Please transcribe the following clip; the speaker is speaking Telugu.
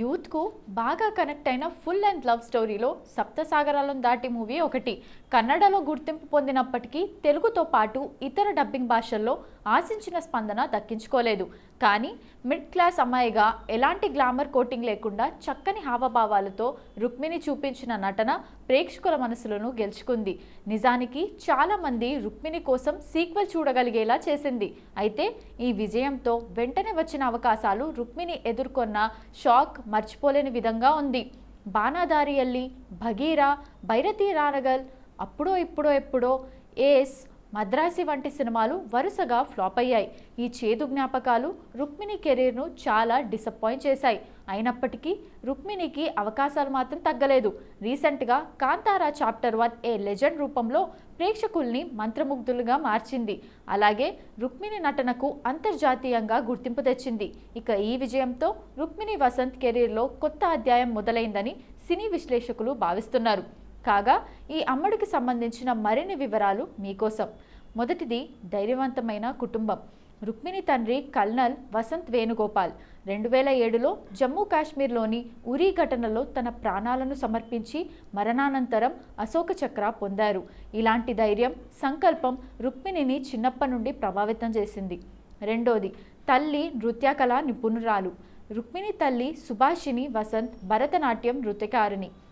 యూత్కు బాగా కనెక్ట్ అయిన ఫుల్ లెంత్ లవ్ స్టోరీలో సప్తసాగరాలను దాటి మూవీ ఒకటి. కన్నడలో గుర్తింపు పొందినప్పటికీ తెలుగుతో పాటు ఇతర డబ్బింగ్ భాషల్లో ఆశించిన స్పందన దక్కించుకోలేదు. కానీ మిడ్ క్లాస్ అమ్మాయిగా ఎలాంటి గ్లామర్ కోటింగ్ లేకుండా చక్కని హావభావాలతో రుక్మిణి చూపించిన నటన ప్రేక్షకుల మనసులను గెలుచుకుంది. నిజానికి చాలామంది రుక్మిణి కోసం సీక్వెల్ చూడగలిగేలా చేసింది. అయితే ఈ విజయంతో వెంటనే వచ్చిన అవకాశాలు రుక్మిణి ఎదుర్కొన్న షాక్ మర్చిపోలేని విధంగా ఉంది. బాణాదారియల్లి, భగీరా, భైరతి రానగల్, అప్పుడో ఇప్పుడో ఎప్పుడో, ఏస్, మద్రాసి వంటి సినిమాలు వరుసగా ఫ్లాప్ అయ్యాయి. ఈ చేదు జ్ఞాపకాలు రుక్మిణి కెరీర్ను చాలా డిసప్పాయింట్ చేశాయి. అయినప్పటికీ రుక్మిణికి అవకాశాలు మాత్రం తగ్గలేదు. రీసెంట్గా కాంతారా చాప్టర్ 1 ఏ లెజెండ్ రూపంలో ప్రేక్షకుల్ని మంత్రముగ్ధులుగా మార్చింది. అలాగే రుక్మిణి నటనకు అంతర్జాతీయంగా గుర్తింపు తెచ్చింది. ఇక ఈ విజయంతో రుక్మిణి వసంత్ కెరీర్లో కొత్త అధ్యాయం మొదలైందని సినీ విశ్లేషకులు భావిస్తున్నారు. కాగా ఈ అమ్మడికి సంబంధించిన మరిన్ని వివరాలు మీకోసం. మొదటిది ధైర్యవంతమైన కుటుంబం. రుక్మిణి తండ్రి కల్నల్ వసంత్ వేణుగోపాల్ 2007లో జమ్మూ కాశ్మీర్లోని ఉరీ ఘటనలో తన ప్రాణాలను సమర్పించి మరణానంతరం అశోక చక్ర పొందారు. ఇలాంటి ధైర్యం, సంకల్పం రుక్మిణిని చిన్నప్పటి నుండి ప్రభావితం చేసింది. రెండోది తల్లి నృత్యకళా నిపుణురాలు. రుక్మిణి తల్లి సుభాషిణి వసంత్ భరతనాట్యం నృత్యకారిణి.